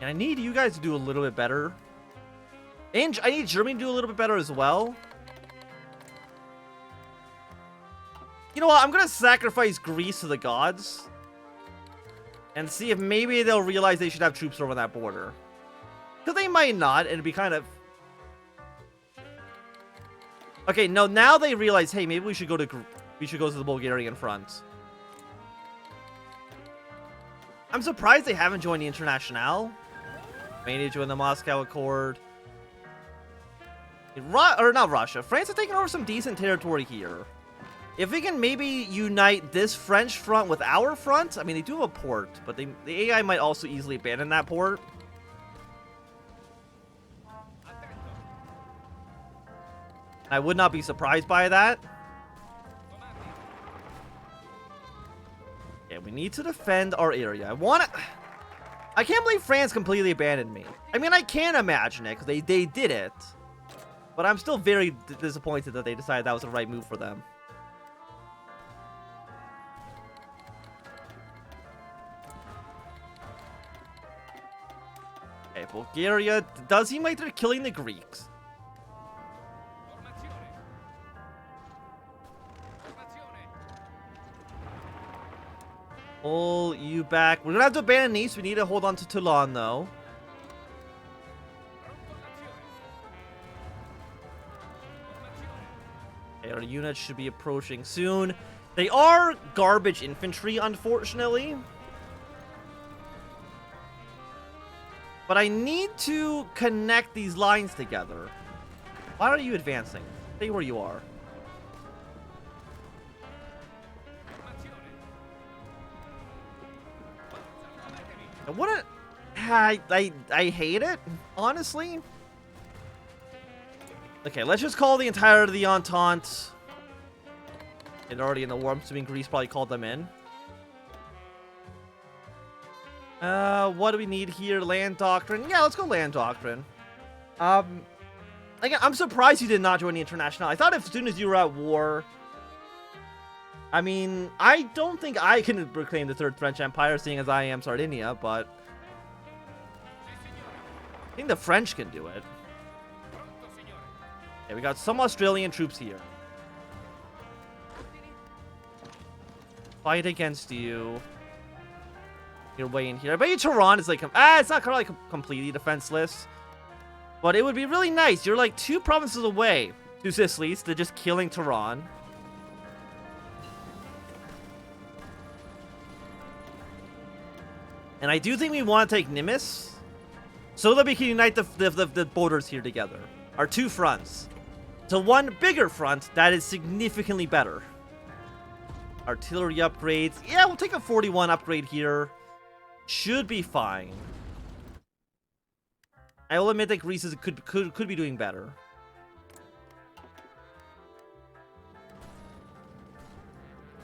And I need you guys to do a little bit better. And I need Germany to do a little bit better as well. You know what? I'm going to sacrifice Greece to the gods. And see if maybe they'll realize they should have troops over that border. Because they might not, and it'd be kind of... Okay, no, now they realize, hey, maybe we should go to the Bulgarian front. I'm surprised they haven't joined the Internationale. Maybe join the Moscow Accord. Not Russia. France has taken over some decent territory here. If we can maybe unite this French front with our front, I mean, they do have a port, but the AI might also easily abandon that port. I would not be surprised by that. Yeah, we need to defend our area. I can't believe France completely abandoned me. I mean, I can imagine it, because they did it. But I'm still very disappointed that they decided that was the right move for them. Okay, Bulgaria does seem like they're killing the Greeks. Pull you back. We're gonna have to abandon Nice. We need to hold on to Toulon, though. Okay, our units should be approaching soon. They are garbage infantry, unfortunately. But I need to connect these lines together. Why are you advancing? Stay where you are. What I hate it, honestly. Okay, let's just call the entirety of the Entente. It's already in the war. I'm assuming Greece probably called them in. What do we need here? Land Doctrine. Yeah, let's go Land Doctrine. Again, I'm surprised you did not join the International. I thought as soon as you were at war... I mean, I don't think I can proclaim the Third French Empire, seeing as I am Sardinia, but... I think the French can do it. Okay, we got some Australian troops here. Fight against you. Your way in here. I bet you Tehran is like... it's not kind of like completely defenseless. But it would be really nice. You're like 2 provinces away. 2 Sicilies. They're just killing Tehran. And I do think we want to take Nimis, so that we can unite the borders here together. Our 2 fronts. To one bigger front that is significantly better. Artillery upgrades. Yeah, we'll take a 41 upgrade here. Should be fine. I will admit that Greece could be doing better.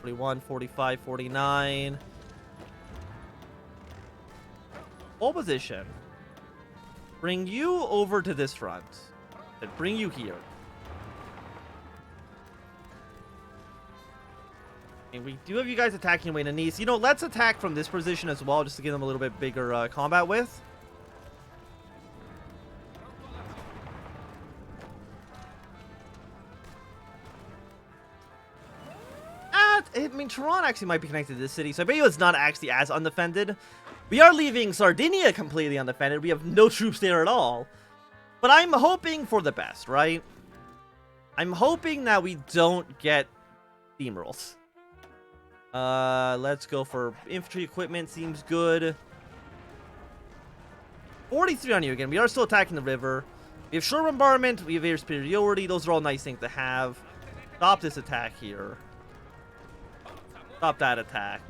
$41, $45, $49. Pole position. Bring you over to this front. Then bring you here. And we do have you guys attacking away to Nice. You know, let's attack from this position as well, just to give them a little bit bigger combat width. I mean, Tehran actually might be connected to this city, so I bet you it's not actually as undefended. We are leaving Sardinia completely undefended. We have no troops there at all. But I'm hoping for the best, right? I'm hoping that we don't get steamrolls. Let's go for infantry equipment. Seems good. 43 on you again. We are still attacking the river. We have shore bombardment. We have air superiority. Those are all nice things to have. Stop this attack here. Stop that attack.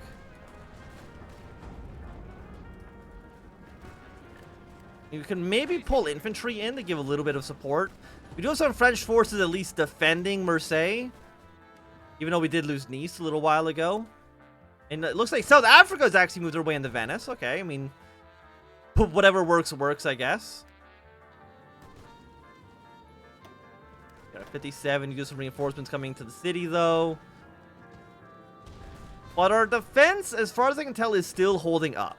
You can maybe pull infantry in to give a little bit of support. We do have some French forces at least defending Marseille. Even though we did lose Nice a little while ago. And it looks like South Africa has actually moved their way into Venice. Okay, I mean, whatever works, I guess. Got a 57. You get some reinforcements coming to the city, though. But our defense, as far as I can tell, is still holding up.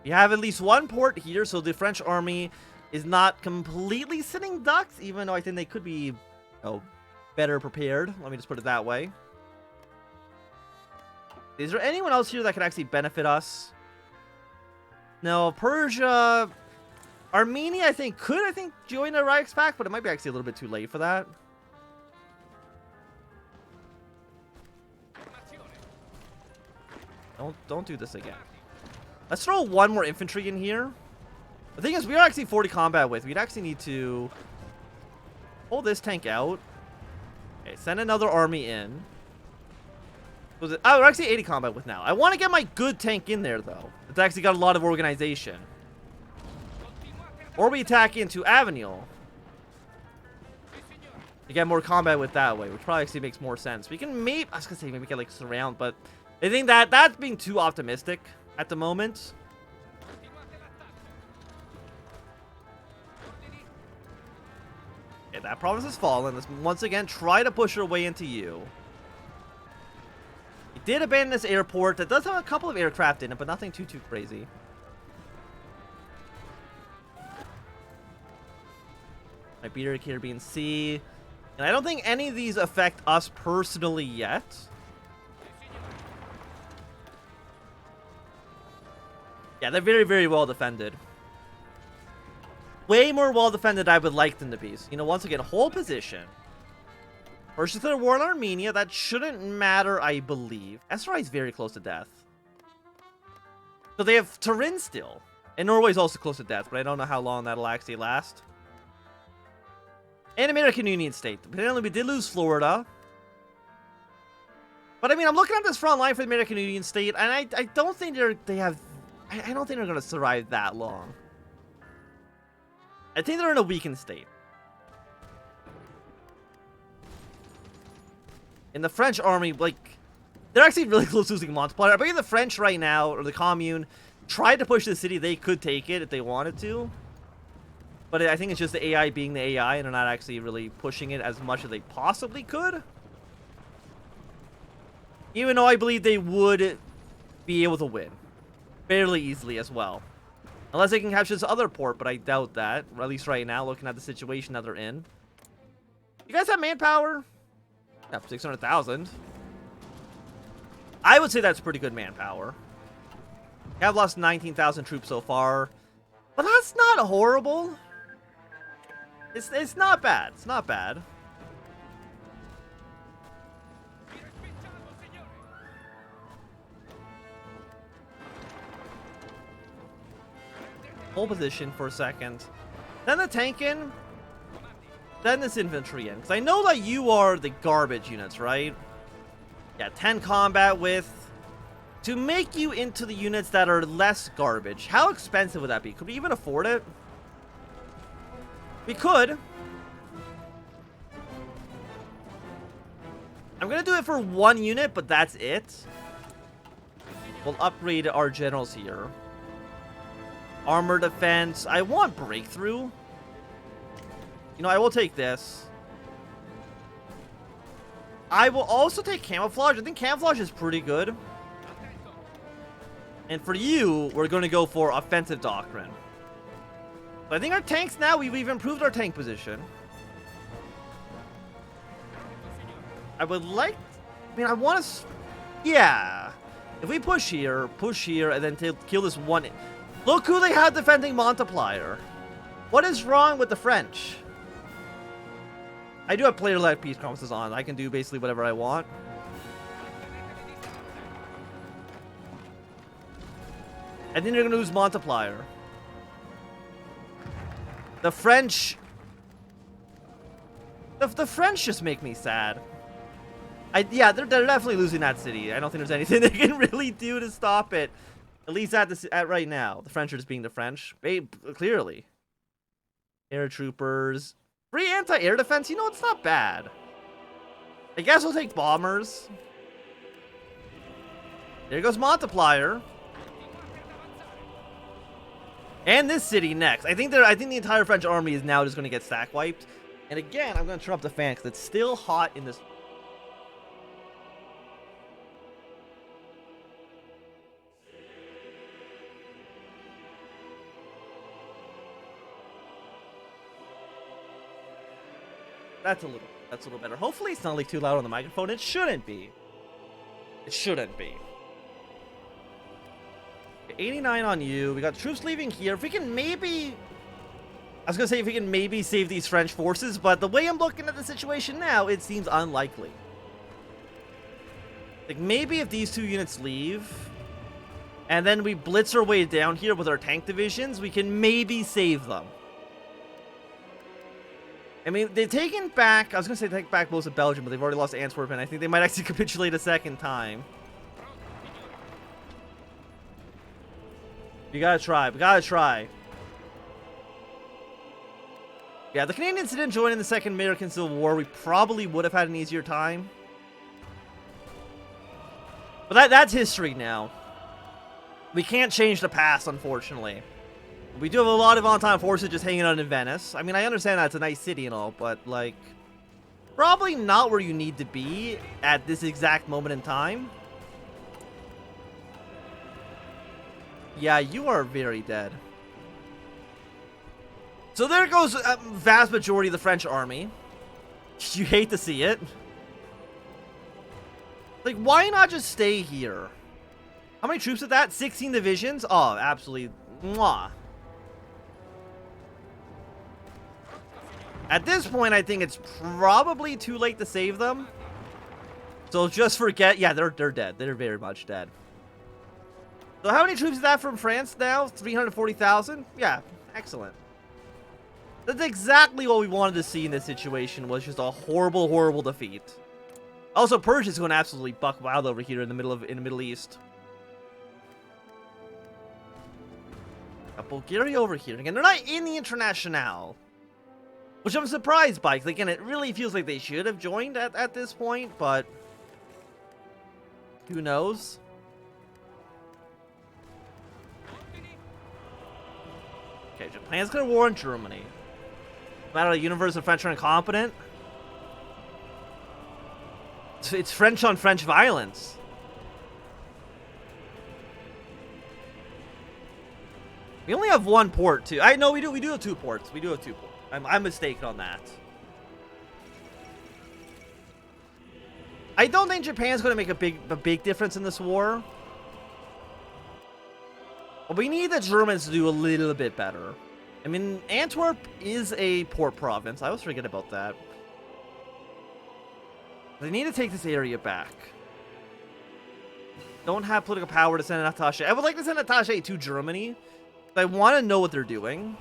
You have at least one port here, so the French army is not completely sitting ducks, even though I think they could be, you know, better prepared. Let me just put it that way. Is there anyone else here that could actually benefit us? No, Persia... Armenia, I think, could, join the Reichspakt, but it might be actually a little bit too late for that. Don't do this again. Let's throw one more infantry in here. The thing is, we are actually 40 combat with. We'd actually need to pull this tank out. Okay, send another army in. Was it? Oh, we're actually 80 combat with now. I want to get my good tank in there, though. It's actually got a lot of organization. Or we attack into Avignon. You get more combat with that way, which probably actually makes more sense. We can maybe, I was gonna say maybe get like surround, but I think that that's being too optimistic at the moment. Okay, that province has fallen. Let's once again try to push our way into you. We did abandon this airport. That does have a couple of aircraft in it, but nothing too crazy. Iberia, Caribbean Sea. And I don't think any of these affect us personally yet. Yeah, they're very, very well defended. Way more well defended than I would like them to be. So, you know, once again, whole position. First declare war in Armenia. That shouldn't matter, I believe. Esrai is very close to death. So they have Turin still. And Norway's also close to death, but I don't know how long that'll actually last. And American Union State. Apparently we did lose Florida. But I mean, I'm looking at this front line for the American Union State, and I don't think I don't think they're going to survive that long. I think they're in a weakened state. And the French army, like, they're actually really close to losing Multiplier. I believe the French right now, or the Commune, tried to push the city. They could take it if they wanted to. But I think it's just the AI being the AI, and they're not actually really pushing it as much as they possibly could. Even though I believe they would be able to win. Fairly easily as well. Unless they can capture this other port, but I doubt that. Or at least right now, looking at the situation that they're in. You guys have manpower? Yeah, 600,000. I would say that's pretty good manpower. You have lost 19,000 troops so far. But that's not horrible. It's not bad. It's not bad. Hold position for a second. Then the tank in. Then this infantry in. Because I know that you are the garbage units, right? Yeah, 10 combat with. To make you into the units that are less garbage, how expensive would that be? Could we even afford it? We could. I'm going to do it for one unit, but that's it. We'll upgrade our generals here. Armor defense. I want breakthrough. You know, I will take this. I will also take camouflage. I think camouflage is pretty good. And for you, we're going to go for offensive doctrine. So I think our tanks now, we've improved our tank position. I would like... I mean, I want to... Yeah. If we push here, and then kill this one... Look who they have defending Multiplier. What is wrong with the French? I do have player-led peace promises on. I can do basically whatever I want. I think they're going to lose Multiplier. The French... The French just make me sad. Yeah, they're definitely losing that city. I don't think there's anything they can really do to stop it. At least at right now. The French are just being the French. Clearly. Air troopers. Free anti-air defense. You know, it's not bad. I guess we'll take bombers. There goes Multiplier. And this city next. I think the entire French army is now just going to get stack wiped. And again, I'm going to turn up the fan because it's still hot in this. That's a little better. Hopefully it's not like too loud on the microphone. It shouldn't be. It shouldn't be. 89 on you. We got troops leaving here. If we can maybe... I was going to say if we can maybe save these French forces, but the way I'm looking at the situation now, it seems unlikely. Like, maybe if these 2 units leave, and then we blitz our way down here with our tank divisions, we can maybe save them. I mean, they've taken back... I was going to say take back most of Belgium, but they've already lost Antwerp, and I think they might actually capitulate a second time. We gotta try. We gotta try. Yeah, the Canadians didn't join in the Second American Civil War. We probably would have had an easier time. But that's history now. We can't change the past, unfortunately. We do have a lot of on-time forces just hanging out in Venice. I mean, I understand that it's a nice city and all, but, like, probably not where you need to be at this exact moment in time. Yeah, you are very dead. So there goes a vast majority of the French army. You hate to see it. Like, why not just stay here? How many troops is that? 16 divisions? Oh, absolutely. Mwah. At this point, I think it's probably too late to save them. So just forget. Yeah, they're dead. They're very much dead. So how many troops is that from France now? 340,000? Yeah, excellent. That's exactly what we wanted to see in this situation, was just a horrible, horrible defeat. Also, Persia's going absolutely buck wild over here in the Middle East. Got Bulgaria over here. Again, they're not in the Internationale, which I'm surprised by, because again, it really feels like they should have joined at this point, but who knows? Okay, Japan's gonna war on Germany. Matter of the universe of French are incompetent. It's French on French violence. We only have 1 port too. I know we do have 2 ports. We do have 2 ports. I'm mistaken on that. I don't think Japan's going to make a big difference in this war. But we need the Germans to do a little bit better. I mean, Antwerp is a port province. I always forget about that. They need to take this area back. Don't have political power to send an attaché. I would like to send an attaché to Germany. I want to know what they're doing.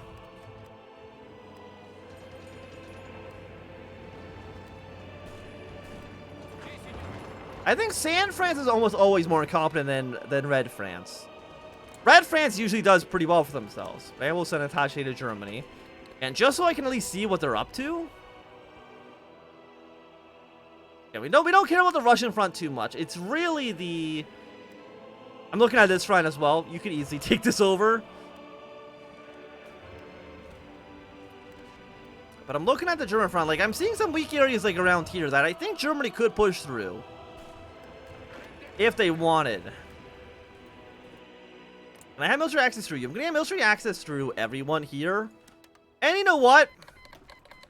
I think San France is almost always more incompetent than Red France. Red France usually does pretty well for themselves. I will send an attaché to Germany. And just so I can at least see what they're up to. Yeah, we don't care about the Russian front too much. It's really the... I'm looking at this front as well. You could easily take this over. But I'm looking at the German front. Like, I'm seeing some weak areas like around here that I think Germany could push through. If they wanted. And I have military access through you. I'm going to have military access through everyone here. And you know what?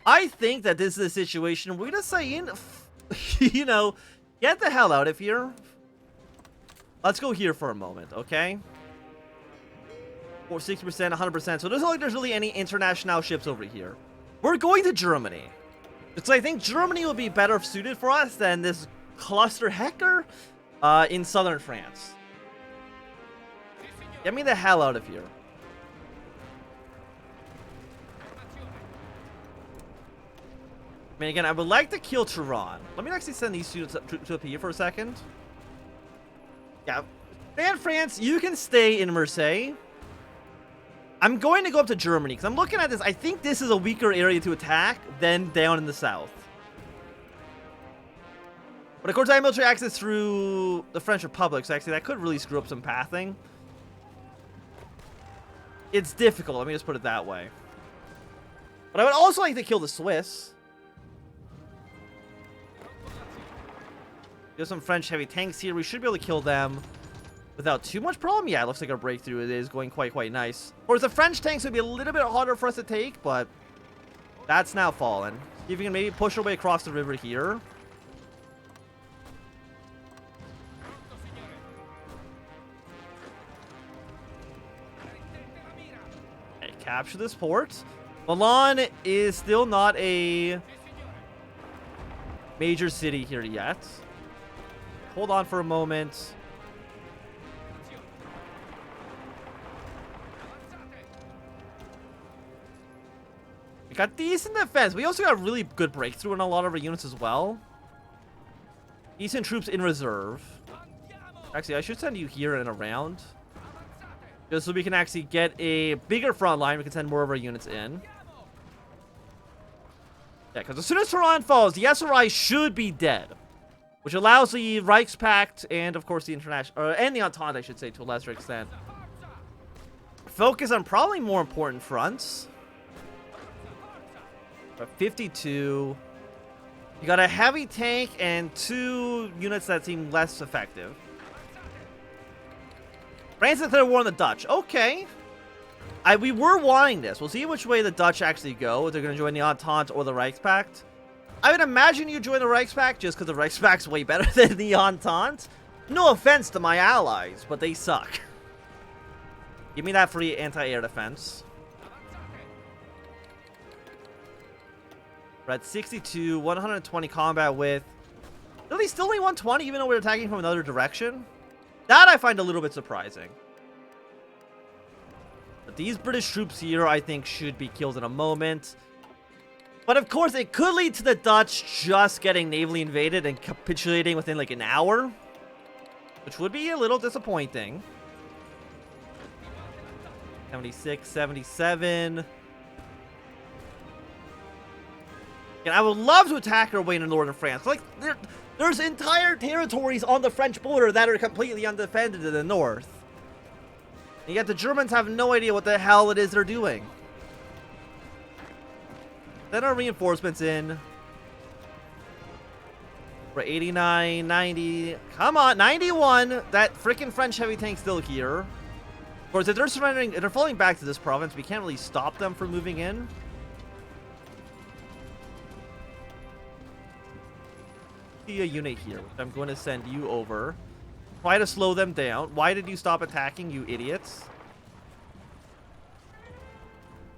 I think that this is a situation we're going to say, you know, get the hell out of here. Let's go here for a moment, okay? Or 60%, 100%. So it doesn't look like there's really any international ships over here. We're going to Germany. So I think Germany will be better suited for us than this cluster hecker in southern France. Get me the hell out of here. I mean, again, I would like to kill Tehran. Let me actually send these students up here for a second. Yeah. San France, you can stay in Marseille. I'm going to go up to Germany, because I'm looking at this. I think this is a weaker area to attack than down in the south. But of course, I have military access through the French Republic, so actually that could really screw up some pathing. It's difficult, let me just put it that way. But I would also like to kill the Swiss. There's some French heavy tanks here. We should be able to kill them without too much problem. Yeah, it looks like our breakthrough is going quite nice. Of course, the French tanks would be a little bit harder for us to take, but that's now fallen. See if we can maybe push our way across the river here. Okay, capture this port. Milan is still not a major city here yet. Hold on for a moment. We got decent defense. We also got really good breakthrough in a lot of our units as well. Decent troops in reserve. Actually, I should send you here and around. Just so we can actually get a bigger front line. We can send more of our units in. Yeah, because as soon as Tehran falls, the SRI should be dead. Which allows the Reichspakt and, of course, the International... and the Entente, I should say, to a lesser extent. Focus on probably more important fronts. But 52. You got a heavy tank and 2 units that seem less effective. France declared war on the Dutch. Okay. We were wanting this. We'll see which way the Dutch actually go. If they're going to join the Entente or the Reichspakt. I would imagine you join the Reichspakt just because the Reichspakt's way better than the Entente. No offense to my allies, but they suck. Give me that free anti-air defense. We're at 62, 120 combat width. Really, still only 120 even though we're attacking from another direction? That I find a little bit surprising. But these British troops here, I think, should be killed in a moment. But of course, it could lead to the Dutch just getting navally invaded and capitulating within like an hour. Which would be a little disappointing. 76, 77. And I would love to attack our way into northern France. Like, there's entire territories on the French border that are completely undefended in the north. And yet the Germans have no idea what the hell it is they're doing. Then our reinforcements in. We're 89, 90. Come on, 91. That freaking French heavy tank's still here. Of course, if they're surrendering, if they're falling back to this province, we can't really stop them from moving in. See a unit here, which I'm going to send you over. Try to slow them down. Why did you stop attacking, you idiots?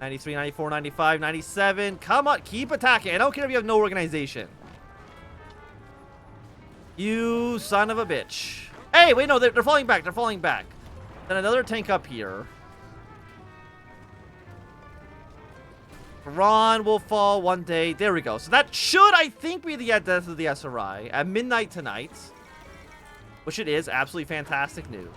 93, 94, 95, 97. Come on, keep attacking. I don't care if you have no organization. You son of a bitch. Hey, wait, no, they're falling back. They're falling back. Then another tank up here. Iran will fall one day. There we go. So that should, I think, be the death of the SRI at midnight tonight. Which it is. Absolutely fantastic news.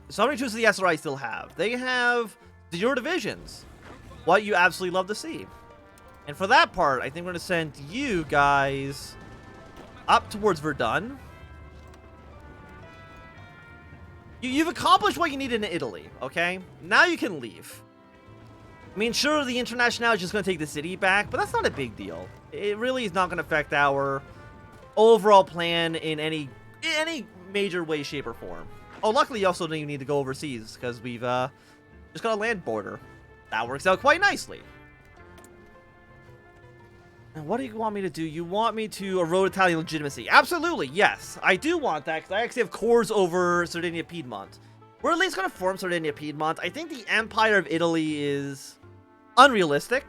So many troops of the SRI still have. They have 0 divisions. What you absolutely love to see. And for that part, I think we're going to send you guys up towards Verdun. You've accomplished what you need in Italy, okay? Now you can leave. I mean, sure, the Internationale is just going to take the city back, but that's not a big deal. It really is not going to affect our overall plan in any major way, shape, or form. Oh, luckily, you also don't even need to go overseas, because we've just got a land border. That works out quite nicely. And what do you want me to do? You want me to erode Italian legitimacy? Absolutely, yes. I do want that, because I actually have cores over Sardinia Piedmont. We're at least going to form Sardinia Piedmont. I think the Empire of Italy is unrealistic.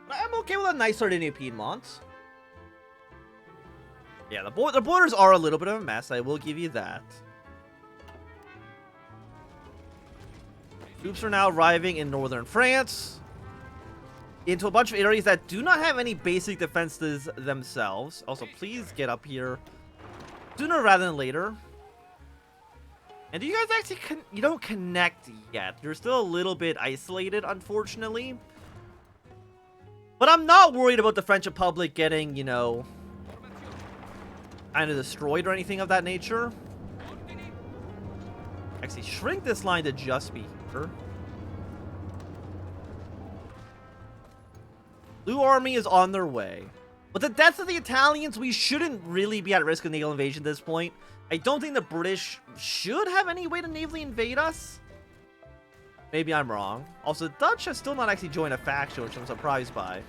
But I'm okay with a nice Sardinia Piedmont. Yeah, the borders are a little bit of a mess. I will give you that. Troops are now arriving in northern France into a bunch of areas that do not have any basic defenses themselves. Also, please get up here sooner rather than later. And do you guys actually you don't connect yet? You're still a little bit isolated, unfortunately. But I'm not worried about the French Republic getting, you know, kind of destroyed or anything of that nature. Actually, shrink this line to just be here. Blue Army is on their way. With the death of the Italians, we shouldn't really be at risk of naval invasion at this point. I don't think the British should have any way to navally invade us. Maybe I'm wrong. Also, the Dutch have still not actually joined a faction, which I'm surprised by.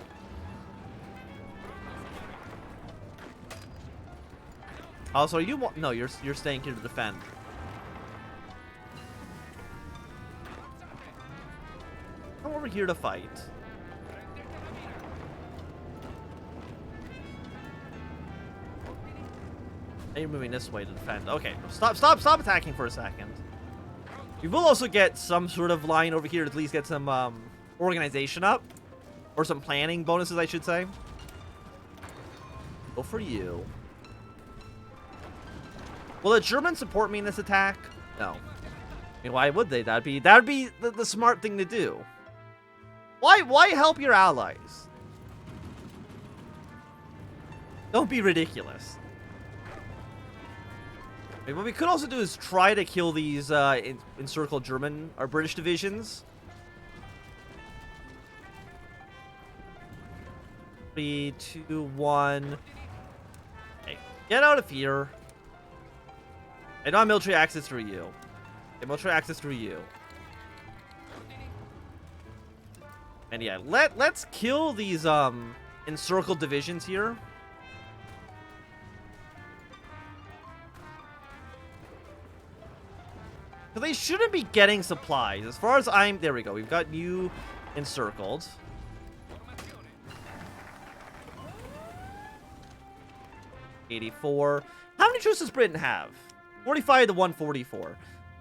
Also, are you... No, you're staying here to defend. Come over here to fight. Now you're moving this way to defend. Okay, stop attacking for a second. We will also get some sort of line over here to at least get some organization up. Or some planning bonuses, I should say. Go for you. Will the Germans support me in this attack? No. I mean, why would they? That'd be the smart thing to do. Why help your allies? Don't be ridiculous. I mean, what we could also do is try to kill these encircled German or British divisions. 3, 2, 1. Hey, get out of here. I don't have military access through you. Okay, military access through you. And yeah, let's kill these encircled divisions here. So they shouldn't be getting supplies. As far as there we go. We've got you encircled. $84. How many troops does Britain have? 45 to 144.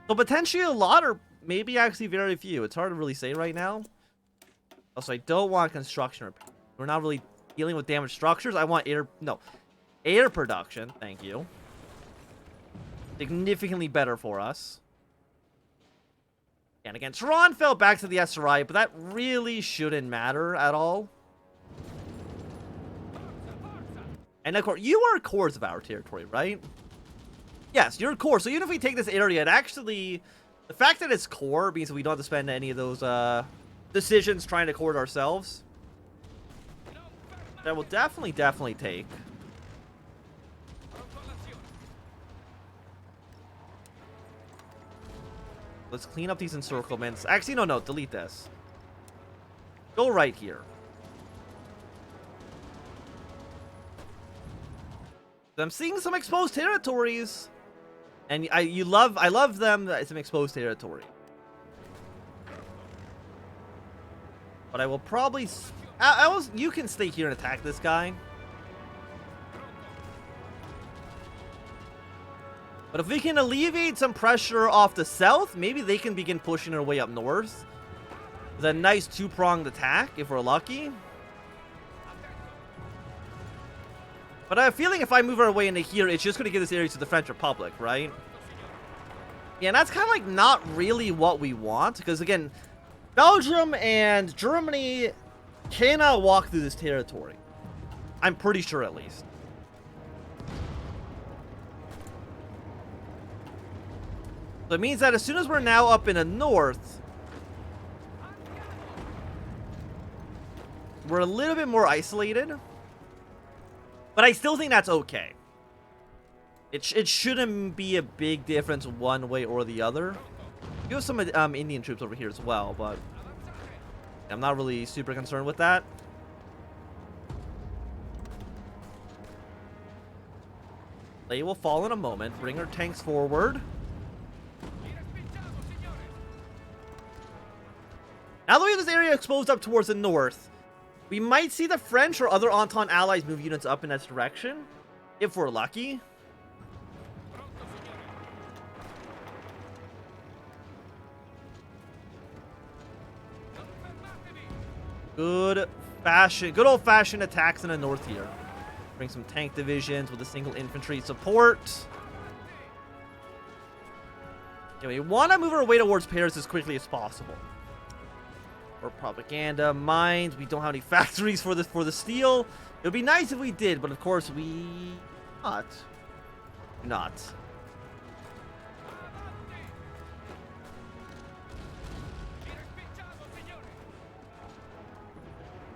So potentially a lot, or maybe actually very few. It's hard to really say right now. Also, I don't want construction repair. We're not really dealing with damaged structures. I want air production. Thank you. Significantly better for us. And again, Tehran fell back to the SRI, but that really shouldn't matter at all. And of course, you are cores of our territory, right? Yes, you're core. So even if we take this area, it actually... The fact that it's core means that we don't have to spend any of those decisions trying to core it ourselves. That will definitely take. Let's clean up these encirclements. Actually, no, delete this. Go right here. I'm seeing some exposed territories. And I love them that it's an exposed territory. But I will probably... you can stay here and attack this guy. But if we can alleviate some pressure off the south, maybe they can begin pushing their way up north. With a nice two-pronged attack, if we're lucky. But I have a feeling if I move our way into here, it's just going to give this area to the French Republic, right? Yeah, and that's kind of like not really what we want. Because again, Belgium and Germany cannot walk through this territory. I'm pretty sure at least. So it means that as soon as we're now up in the north, we're a little bit more isolated. But I still think that's okay. It shouldn't be a big difference one way or the other. We have some Indian troops over here as well, but I'm not really super concerned with that. They will fall in a moment. Bring our tanks forward. Now that we have this area exposed up towards the north, we might see the French or other Entente allies move units up in that direction, if we're lucky. Good old-fashioned attacks in the north here. Bring some tank divisions with a single infantry support. Yeah, we want to move our way towards Paris as quickly as possible. Or propaganda, mines. We don't have any factories for the steel. It would be nice if we did, but of course we not.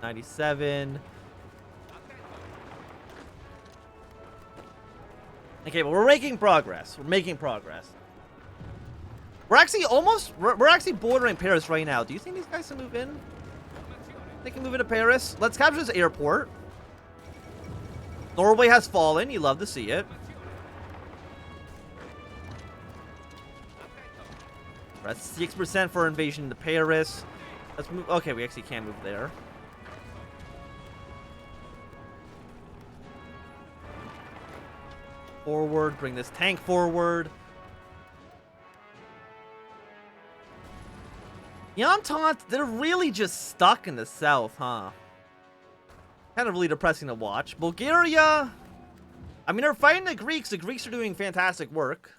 $97. Okay, but we're making progress. We're making progress. We're actually almost... We're actually bordering Paris right now. Do you think these guys can move in? They can move into Paris. Let's capture this airport. Norway has fallen. You love to see it. We're at 6% for invasion into Paris. Let's move. Okay, we actually can move there. Forward. Bring this tank forward. The Entente, they're really just stuck in the south, huh? Kind of really depressing to watch. Bulgaria, I mean, they're fighting the Greeks. The Greeks are doing fantastic work.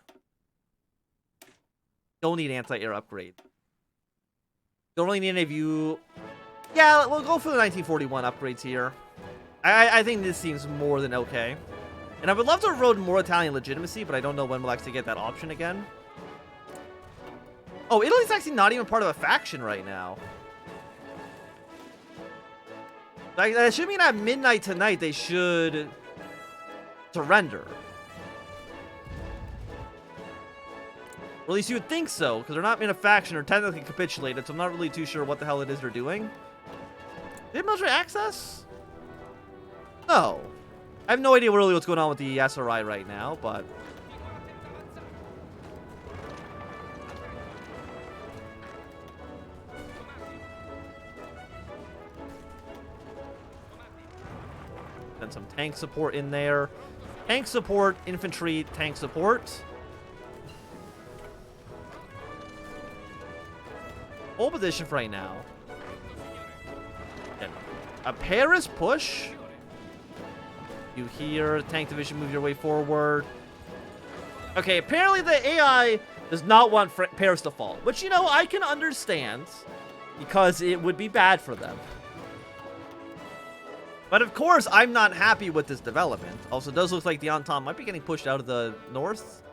Don't need anti-air upgrade. Don't really need any of you. Yeah, we'll go for the 1941 upgrades here. I think this seems more than okay. And I would love to erode more Italian legitimacy, but I don't know when we'll actually get that option again. Oh, Italy's actually not even part of a faction right now. Like, that should mean at midnight tonight they should surrender. Or at least you would think so, because they're not in a faction or technically capitulated, so I'm not really too sure what the hell it is they're doing. They have military access? No. I have no idea really what's going on with the SRI right now, but... Then some tank support in there. Tank support, infantry, tank support. Pole position for right now. And a Paris push. You here, tank division, move your way forward. Okay, apparently the AI does not want Paris to fall, which, you know, I can understand because it would be bad for them. But of course, I'm not happy with this development. Also, it does look like the Entente might be getting pushed out of the north.